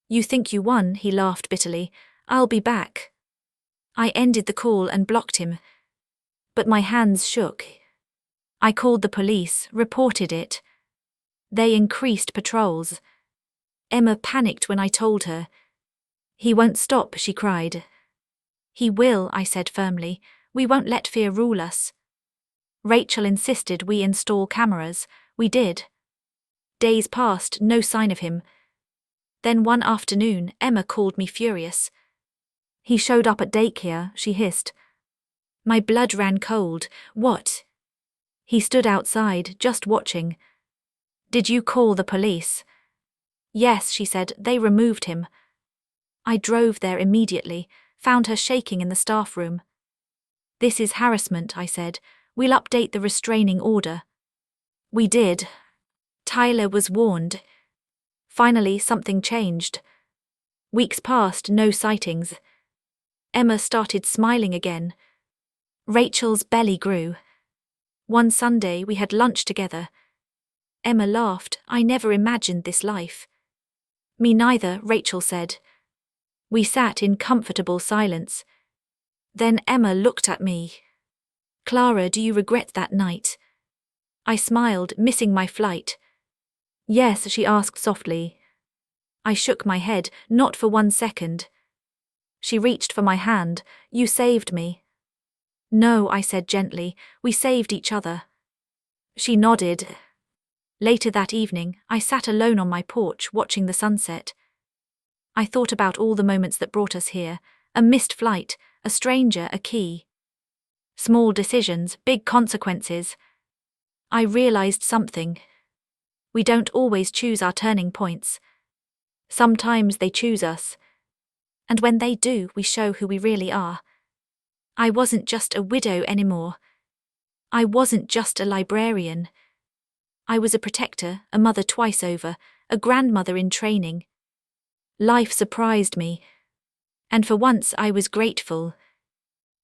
You think you won, he laughed bitterly. I'll be back. I ended the call and blocked him. But my hands shook. I called the police, reported it. They increased patrols. Emma panicked when I told her. He won't stop, she cried. He will, I said firmly. We won't let fear rule us. Rachel insisted we install cameras. We did. Days passed, no sign of him. Then one afternoon, Emma called me furious. He showed up at daycare, she hissed. My blood ran cold. What? He stood outside, just watching. Did you call the police? Yes, she said. They removed him. I drove there immediately, found her shaking in the staff room. This is harassment, I said. We'll update the restraining order. We did. Tyler was warned. Finally, something changed. Weeks passed, no sightings. Emma started smiling again. Rachel's belly grew. One Sunday we had lunch together. Emma laughed. I never imagined this life. Me neither, Rachel said. We sat in comfortable silence. Then Emma looked at me. Clara, do you regret that night? I smiled, missing my flight. Yes, she asked softly. I shook my head, not for 1 second. She reached for my hand. You saved me. No, I said gently. We saved each other. She nodded. Later that evening, I sat alone on my porch watching the sunset. I thought about all the moments that brought us here. A missed flight, a stranger, a key. Small decisions, big consequences. I realized something. We don't always choose our turning points. Sometimes they choose us. And when they do, we show who we really are. I wasn't just a widow anymore. I wasn't just a librarian. I was a protector, a mother twice over, a grandmother in training. Life surprised me. And for once I was grateful.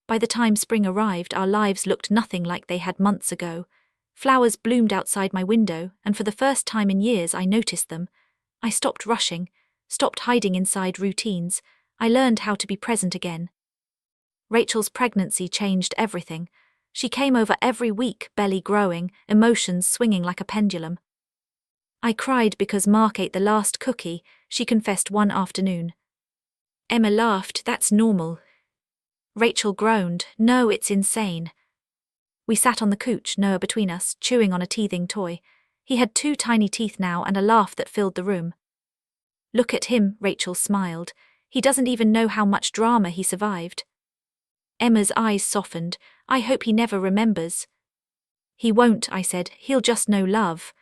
By the time spring arrived, our lives looked nothing like they had months ago. Flowers bloomed outside my window, and for the first time in years I noticed them. I stopped rushing, stopped hiding inside routines. I learned how to be present again. Rachel's pregnancy changed everything. She came over every week, belly growing, emotions swinging like a pendulum. I cried because Mark ate the last cookie, she confessed one afternoon. Emma laughed. That's normal. Rachel groaned. No, it's insane. We sat on the couch, Noah between us, chewing on a teething toy. He had 2 tiny teeth now and a laugh that filled the room. Look at him, Rachel smiled. He doesn't even know how much drama he survived. Emma's eyes softened. I hope he never remembers. He won't, I said. He'll just know love.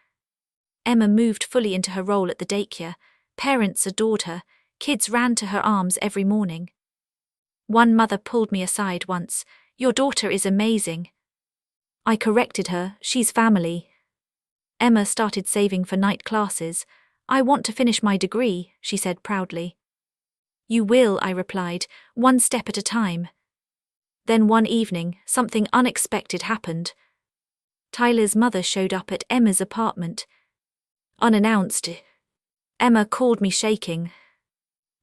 Emma moved fully into her role at the daycare. Parents adored her. Kids ran to her arms every morning. One mother pulled me aside once. Your daughter is amazing. I corrected her, she's family. Emma started saving for night classes. I want to finish my degree, she said proudly. You will, I replied, one step at a time. Then one evening, something unexpected happened. Tyler's mother showed up at Emma's apartment. Unannounced. Emma called me shaking.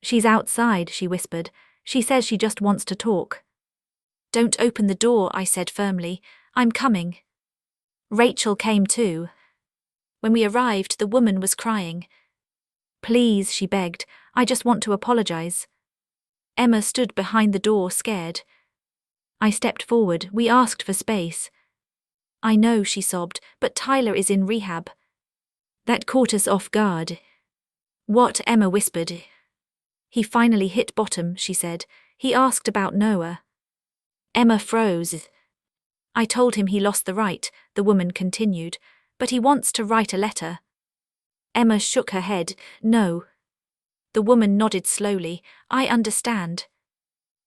She's outside, she whispered. She says she just wants to talk. Don't open the door, I said firmly. I'm coming. Rachel came too. When we arrived, the woman was crying. Please, she begged, I just want to apologize. Emma stood behind the door, scared. I stepped forward. We asked for space. I know, she sobbed, but Tyler is in rehab. That caught us off guard. What? Emma whispered. He finally hit bottom, she said. He asked about Noah. Emma froze. I told him he lost the right, the woman continued, but he wants to write a letter. Emma shook her head. No. The woman nodded slowly. I understand.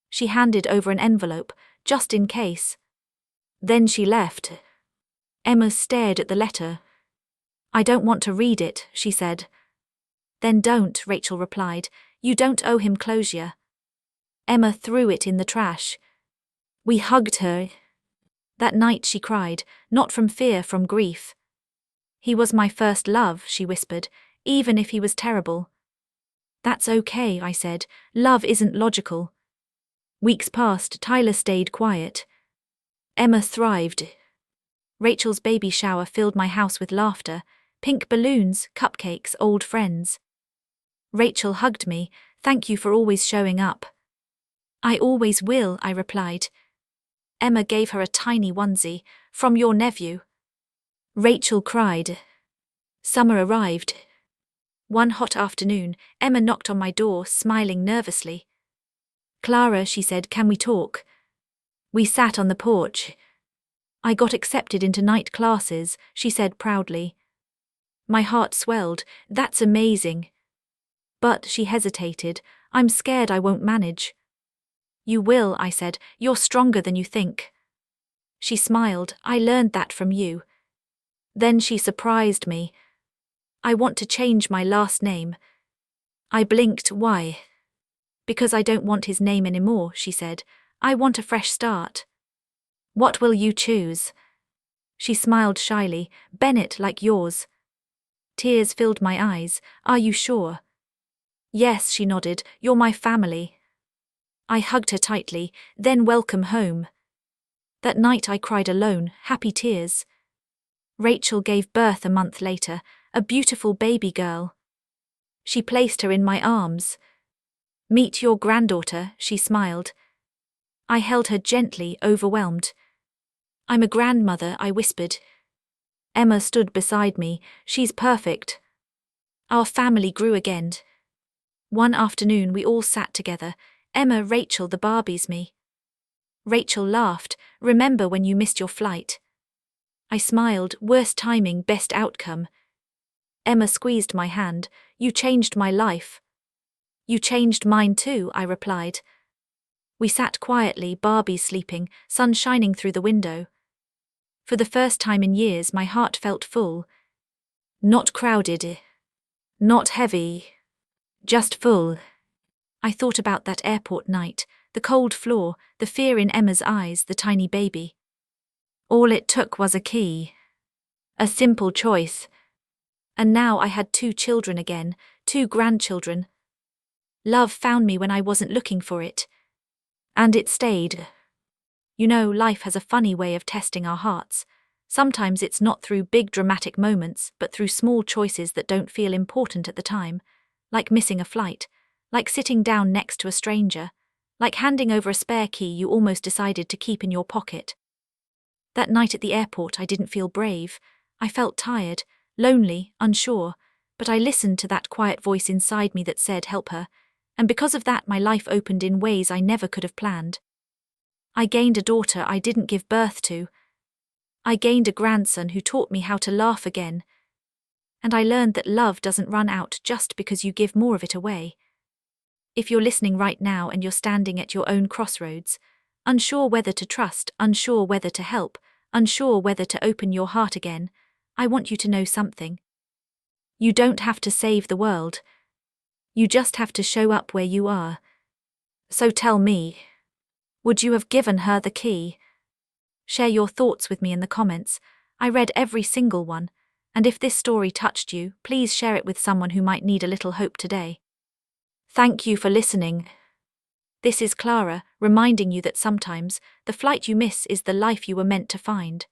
She handed over an envelope, just in case. Then she left. Emma stared at the letter. I don't want to read it, she said. Then don't, Rachel replied. You don't owe him closure. Emma threw it in the trash. We hugged her. That night she cried, not from fear, from grief. He was my first love, she whispered, even if he was terrible. That's okay, I said. Love isn't logical. Weeks passed. Tyler stayed quiet. Emma thrived. Rachel's baby shower filled my house with laughter, pink balloons, cupcakes, old friends. Rachel hugged me. Thank you for always showing up. I always will, I replied. Emma gave her a tiny onesie, from your nephew. Rachel cried. Summer arrived. One hot afternoon, Emma knocked on my door, smiling nervously. Clara, she said, can we talk? We sat on the porch. I got accepted into night classes, she said proudly. My heart swelled. That's amazing. But, she hesitated, I'm scared I won't manage. You will, I said. You're stronger than you think. She smiled. I learned that from you. Then she surprised me. I want to change my last name. I blinked. Why? Because I don't want his name anymore, she said. I want a fresh start. What will you choose? She smiled shyly. Bennett, like yours. Tears filled my eyes. Are you sure? Yes, she nodded. You're my family. I hugged her tightly. Then welcome home. That night I cried alone, happy tears. Rachel gave birth a month later, a beautiful baby girl. She placed her in my arms. Meet your granddaughter, she smiled. I held her gently, overwhelmed. I'm a grandmother, I whispered. Emma stood beside me. She's perfect. Our family grew again. One afternoon we all sat together. Emma, Rachel, the Barbies, me. Rachel laughed. Remember when you missed your flight? I smiled. Worst timing, best outcome. Emma squeezed my hand. You changed my life. You changed mine too, I replied. We sat quietly, Barbies sleeping, sun shining through the window. For the first time in years my heart felt full. Not crowded. Not heavy. Just full. I thought about that airport night, the cold floor, the fear in Emma's eyes, the tiny baby. All it took was a key. A simple choice. And now I had 2 children again, 2 grandchildren. Love found me when I wasn't looking for it. And it stayed. You know, life has a funny way of testing our hearts. Sometimes it's not through big dramatic moments, but through small choices that don't feel important at the time, like missing a flight, like sitting down next to a stranger, like handing over a spare key you almost decided to keep in your pocket. That night at the airport I didn't feel brave. I felt tired, lonely, unsure, but I listened to that quiet voice inside me that said, help her, and because of that my life opened in ways I never could have planned. I gained a daughter I didn't give birth to. I gained a grandson who taught me how to laugh again. And I learned that love doesn't run out just because you give more of it away. If you're listening right now and you're standing at your own crossroads, unsure whether to trust, unsure whether to help, unsure whether to open your heart again, I want you to know something. You don't have to save the world. You just have to show up where you are. So tell me, would you have given her the key? Share your thoughts with me in the comments. I read every single one, and if this story touched you, please share it with someone who might need a little hope today. Thank you for listening. This is Clara, reminding you that sometimes the flight you miss is the life you were meant to find.